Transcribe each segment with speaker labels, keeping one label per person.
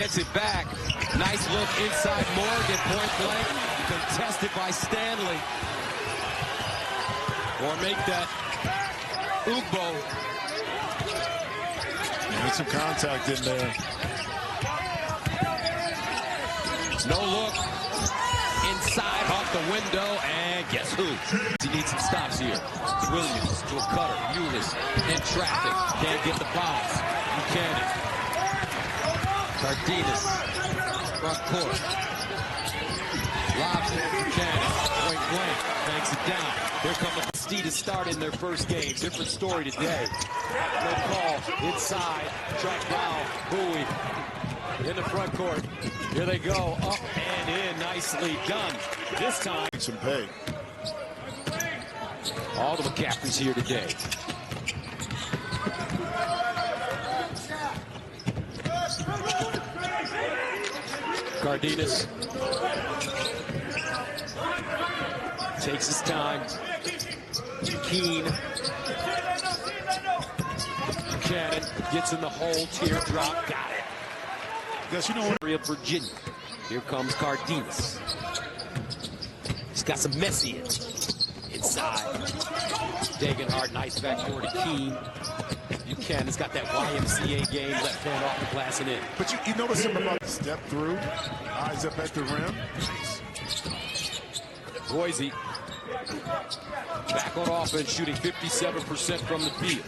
Speaker 1: Gets it back. Nice look inside Morgan, point blank. Contested by Stanley. Or make that Ugbo.
Speaker 2: Need some contact in there.
Speaker 1: No look. Inside, off the window, and guess who? He needs some stops here. Williams to a cutter. Euless in traffic. Can't get the bounce. Buchanan. Cardenas. Front court. Lobs it. Buchanan. Point blank. Banks it down. Here come the Steelers starting their first game. Different story today. No call. Inside. Track down. Bowie. In the front court. Here they go. Up and in. Nicely done. This time.
Speaker 2: Some pay.
Speaker 1: All the McCaffreys here today. Cardenas. Takes his time. Keene. Buchanan gets in the hole. Teardrop. Got it.
Speaker 2: Yes, you know what?
Speaker 1: Of Virginia. Here comes Cardenas. He's got some Messians inside. Degenhardt, nice backdoor to Keene. Buchanan's got that YMCA game, left hand off the glass and in.
Speaker 2: But you notice him about step through, eyes up at the rim.
Speaker 1: Boise back on offense, shooting 57% from the field.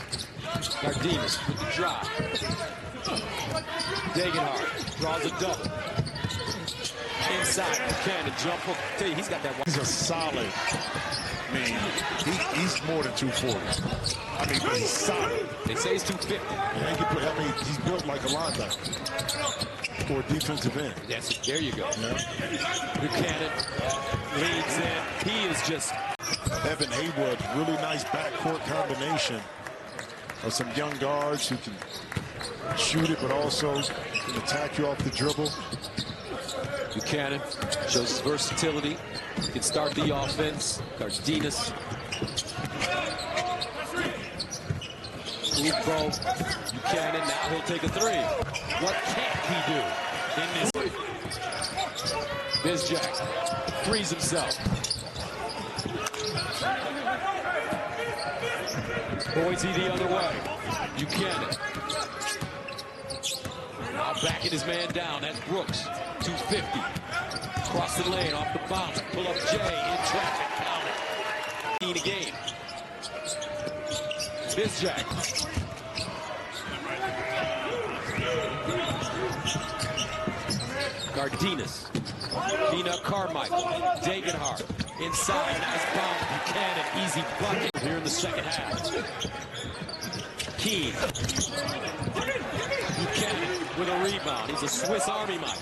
Speaker 1: Cardenas with the drive. Degenhardt draws a double. Inside, Buchanan jump hook. Tell you, he's got that one.
Speaker 2: He's a solid. I mean, he's more than 240. I mean, he's solid.
Speaker 1: They say he's 250.
Speaker 2: I mean, he's built like a linebacker or a defensive end.
Speaker 1: That's it. There you go.
Speaker 2: Yeah.
Speaker 1: Buchanan leads in. He is just.
Speaker 2: Evan Haywood, really nice backcourt combination of some young guards who can shoot it, but also can attack you off the dribble.
Speaker 1: Buchanan shows his versatility. He can start the offense. Cardenas. Ugbo. Buchanan, now he'll take a three. What can't he do in this? Bizjack frees himself. Boise the other way. Buchanan. Now backing his man down. That's Brooks. 250. Cross the lane off the bounce. Pull up Jay in traffic. Count it. In a game. Bizjack. Cardenas. Peanut Carmichael. Degenhardt. Inside. Nice bounce. Buchanan. Easy bucket here in the second half. Keene. Buchanan with a rebound. He's a Swiss Army knife.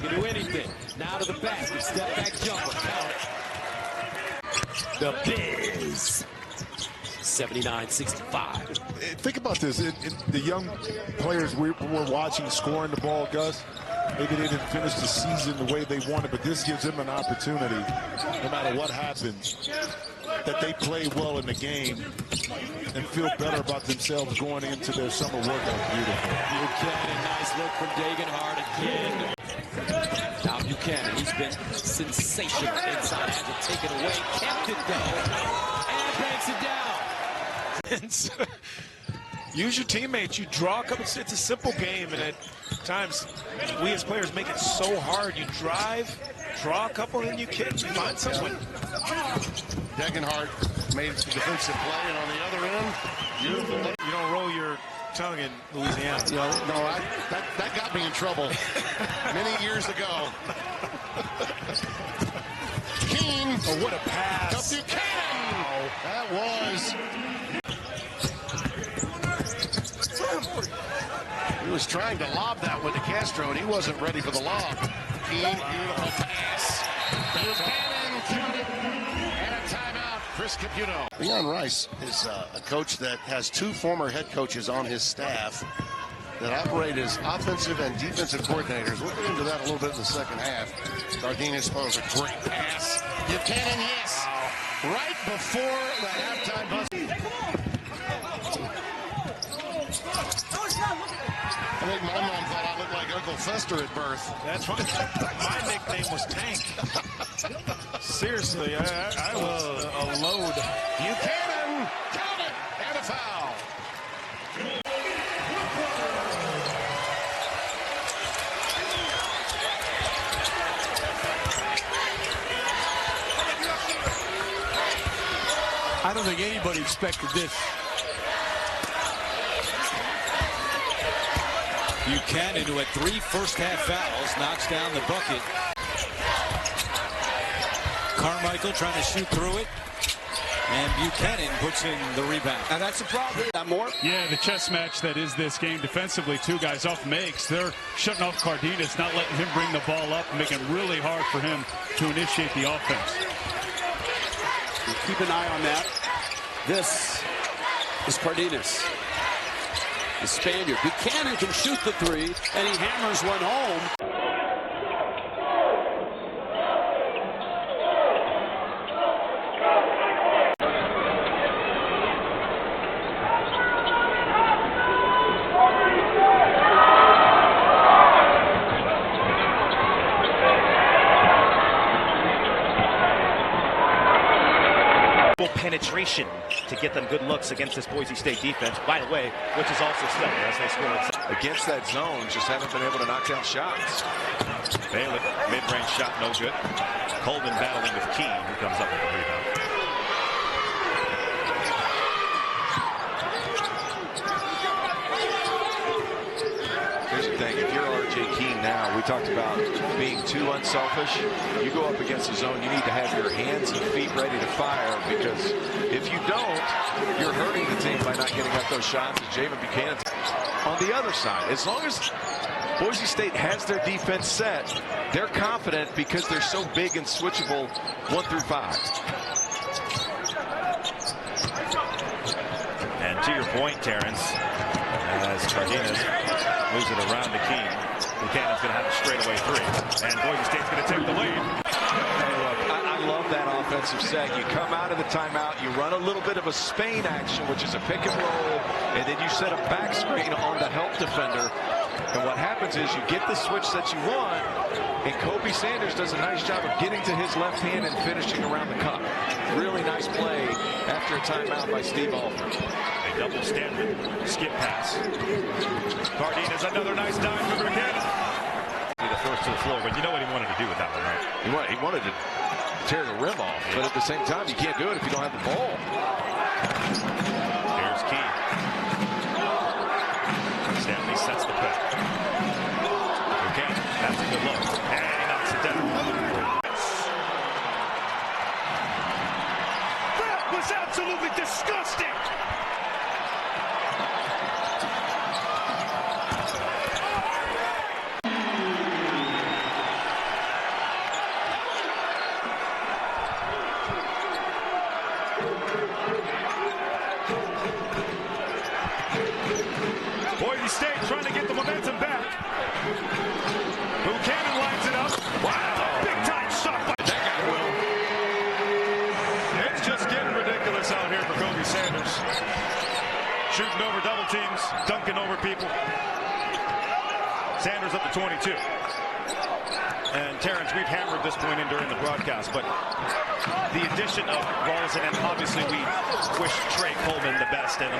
Speaker 1: Can do anything. Now to the basket. Step back jumper. Count it. The Biz. 79-65.
Speaker 2: Think about this. The young players we're watching scoring the ball, Gus, maybe they didn't finish the season the way they wanted, but this gives them an opportunity, no matter what happens, that they play well in the game and feel better about themselves going into their summer workout. Beautiful.
Speaker 1: Buchanan, nice look from Degenhardt again. Now Buchanan, he's been sensational inside, has it taken away, kept it though, and banks it down.
Speaker 3: Use your teammates. You draw a couple. It's a simple game, and at times we as players make it so hard. You drive, draw a couple, and you can find someone.
Speaker 4: Degenhardt made the defensive play, and on the other end, beautiful.
Speaker 3: You don't roll your tongue in Louisiana.
Speaker 4: You know, no, that got me in trouble many years ago. Keene.
Speaker 3: Oh, what a pass!
Speaker 4: To Buchanan. Wow. That was. He was trying to lob that one to Castro, and he wasn't ready for the lob. Keene, beautiful pass. Buchanan counted, and a timeout. Chris Caputo. Leon Rice is a coach that has two former head coaches on his staff that operate as offensive and defensive coordinators. We'll get into that a little bit in the second half. Cardenas throws a great pass. Buchanan, yes. Right before the halftime buzzer. I think my mom thought I looked like Uncle Sylvester at birth.
Speaker 3: That's right. My nickname was Tank. Seriously, I was a load.
Speaker 4: Buchanan, count it, and a foul.
Speaker 5: I don't think anybody expected this.
Speaker 1: Buchanan, who had 3 first-half fouls, knocks down the bucket. Carmichael trying to shoot through it. And Buchanan puts in the rebound.
Speaker 5: And that's a problem. More?
Speaker 6: Yeah, the chess match that is this game defensively. 2 guys off makes. They're shutting off Cardenas, not letting him bring the ball up, and making it really hard for him to initiate the offense.
Speaker 5: Keep an eye on that. This is Cardenas, the Spaniard. Buchanan can shoot the 3, and he hammers one home.
Speaker 7: Penetration to get them good looks against this Boise State defense, by the way, which is also stellar as they score.
Speaker 8: Against that zone, just haven't been able to knock down shots. Bailey, mid-range shot, no good. Coleman battling with Keene, who comes up with the rebound. Here's the thing, if you're R.J. Keene now, we talked about being too unselfish. You go up against the zone, you need to have your hands and feet ready to fire, because if you don't, you're hurting the team by not getting up those shots. And Javan Buchanan on the other side. As long as Boise State has their defense set, they're confident because they're so big and switchable 1 through 5.
Speaker 7: And to your point, Terrence, as Cardenas moves it around to Keene, Buchanan's going to have a straightaway 3. And Boise State's going to take the lead.
Speaker 8: Hey, look, I love that offensive set. You come out of the timeout, you run a little bit of a Spain action, which is a pick and roll, and then you set a back screen on the help defender. And what happens is you get the switch that you want, and Kobe Sanders does a nice job of getting to his left hand and finishing around the cup. Really nice play after a timeout by Steve Alford.
Speaker 7: A double Stanford skip pass. Cardenas, another nice dive for Buchanan. The first to the floor, but you know what he wanted to do with that one, right?
Speaker 8: He wanted to tear the rim off, but at the same time, you can't do it if you don't have the ball.
Speaker 7: Here's Keene. Stanley sets the pick. Buchanan, that's a good look. And he knocks it down. That was absolutely disgusting. Boise State trying to get the momentum back. Buchanan lines it up. Wow, big time shot by that guy, Will. It's just getting ridiculous out here for Kobe Sanders. Shooting over double teams, dunking over people. Sanders up to 22. And Terrence, we've hammered this point in during the broadcast, but the addition of Rawls, and obviously we wish Trey Coleman the best, and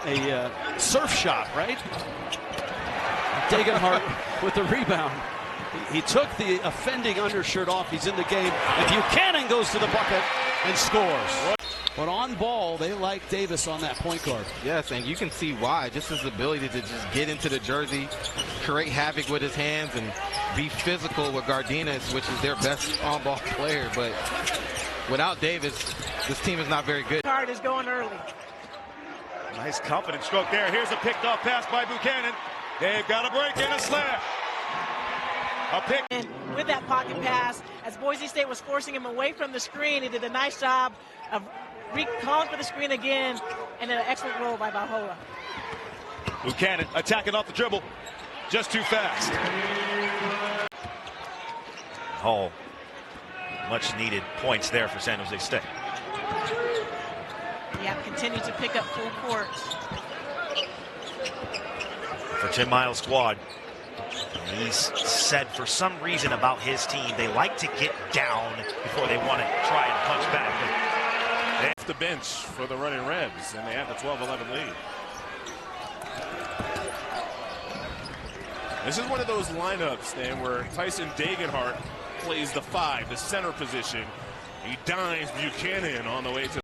Speaker 5: A surf shot, right? Degenhart with the rebound. He took the offending undershirt off. He's in the game. And Buchanan goes to the bucket and scores. But on ball, they like Davis on that point guard.
Speaker 9: Yes, and you can see why. Just his ability to just get into the jersey, create havoc with his hands, and be physical with Cardenas, which is their best on-ball player. But without Davis, this team is not very good.
Speaker 10: Card is going early.
Speaker 7: nice confident stroke there. Here's a picked off pass by Buchanan. They've got a break and a slam. A pick.
Speaker 10: And with that pocket pass, as Boise State was forcing him away from the screen, he did a nice job of calling for the screen again, and an excellent roll by Valhola.
Speaker 7: Buchanan attacking off the dribble. Just too fast. Oh, much needed points there for San Jose State.
Speaker 10: Yeah, continue to pick up full court.
Speaker 7: For Tim Miles' squad.
Speaker 11: He's said for some reason about his team, they like to get down before they want to try and punch back.
Speaker 12: They off the bench for the Running Rebs, and they have the 12-11 lead. This is one of those lineups, Dan, where Tyson Degenhart plays the 5, the center position. He dimes Buchanan on the way to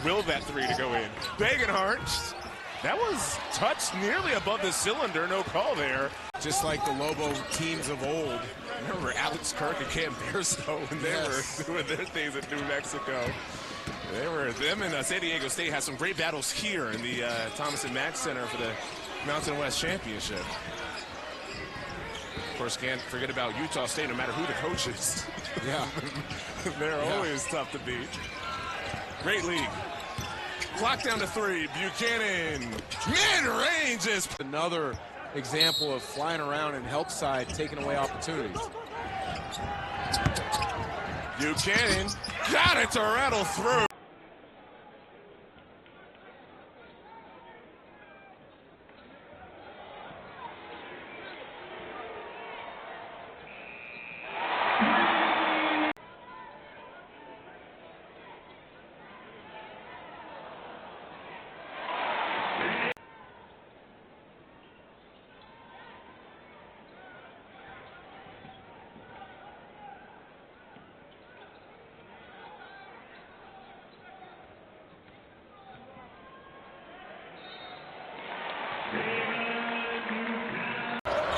Speaker 12: will that 3 to go in. Degenhart, that was touched nearly above the cylinder, no call there.
Speaker 13: Just like the Lobo teams of old. Remember Alex Kirk and Cam Bairstow when they were doing their things at New Mexico. Them and San Diego State had some great battles here in the Thomas and Mack Center for the Mountain West Championship. Of course, can't forget about Utah State, no matter who the coach is.
Speaker 2: Yeah.
Speaker 13: They're always tough to beat. Great league. Clock down to 3. Buchanan, mid-range is
Speaker 14: another example of flying around and help side, taking away opportunities.
Speaker 13: Buchanan got it to rattle through.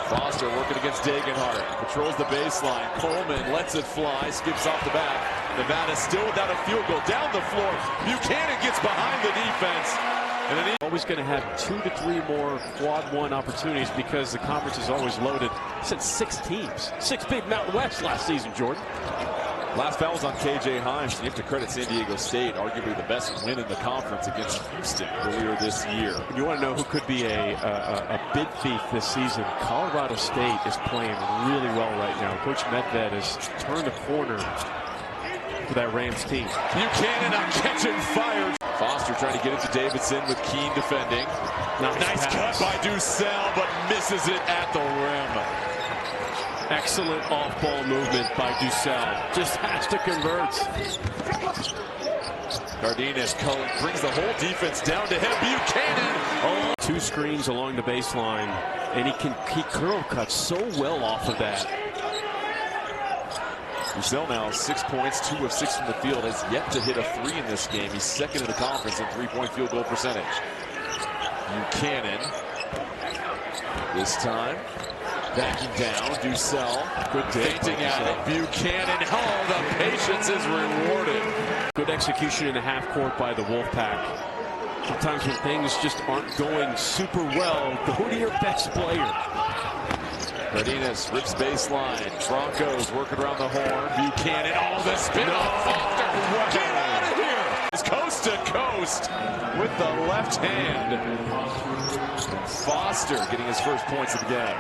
Speaker 1: Foster working against Degenhart. Patrols the baseline. Coleman lets it fly. Skips off the back. Nevada still without a field goal. Down the floor. Buchanan gets behind the defense. And then
Speaker 5: always going to have 2 to 3 more quad 1 opportunities because the conference is always loaded. Sent 6 teams. 6 big Mountain West last season, Jordan.
Speaker 1: Last foul was on KJ Himes. You have to credit San Diego State, arguably the best win in the conference against Houston earlier this year.
Speaker 5: You want to know who could be a bid thief this season? Colorado State is playing really well right now. Coach Medved has turned the corner for that Rams team.
Speaker 1: Buchanan on catching fire. Foster trying to get it to Davidson with Keene defending. Nice cut by Ducell, but misses it at the rim.
Speaker 5: Excellent off-ball movement by Ducell. Just has to convert.
Speaker 1: Cardenas brings the whole defense down to him. Buchanan.
Speaker 5: Oh. 2 screens along the baseline, and he curl cuts so well off of that.
Speaker 1: Ducell now 6 points, 2 of 6 from the field. Has yet to hit a 3 in this game. He's second in the conference in 3-point field goal percentage. Buchanan. This time. Backing down, Ducell, good fainting at it. Buchanan, oh, the patience is rewarded.
Speaker 5: Good execution in the half court by the Wolfpack. Sometimes when things just aren't going super well, go to your best player.
Speaker 1: Cardenas rips baseline. Broncos working around the horn. Buchanan, oh, the spin off Foster. Get out of here! It's coast to coast with the left hand. Foster getting his first points of the game.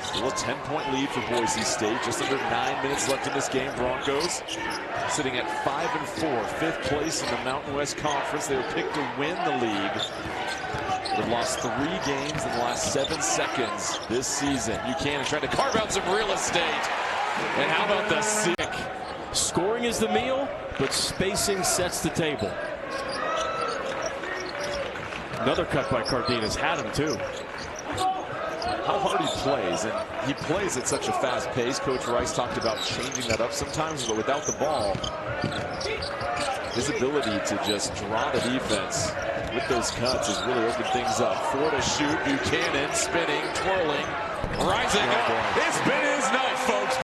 Speaker 1: Still a 10-point lead for Boise State. Just under 9 minutes left in this game. Broncos sitting at 5-4, 5th place in the Mountain West Conference. They were picked to win the league. They've lost 3 games in the last 7 seconds this season. Buchanan trying to carve out some real estate. And how about the sick?
Speaker 5: Scoring is the meal, but spacing sets the table. Another cut by Cardenas. Had him too.
Speaker 1: How hard he plays, and he plays at such a fast pace. Coach Rice talked about changing that up sometimes, but without the ball, his ability to just draw the defense with those cuts has really opened things up. 4 to shoot. Buchanan spinning, twirling, rising up. It's been his night, folks.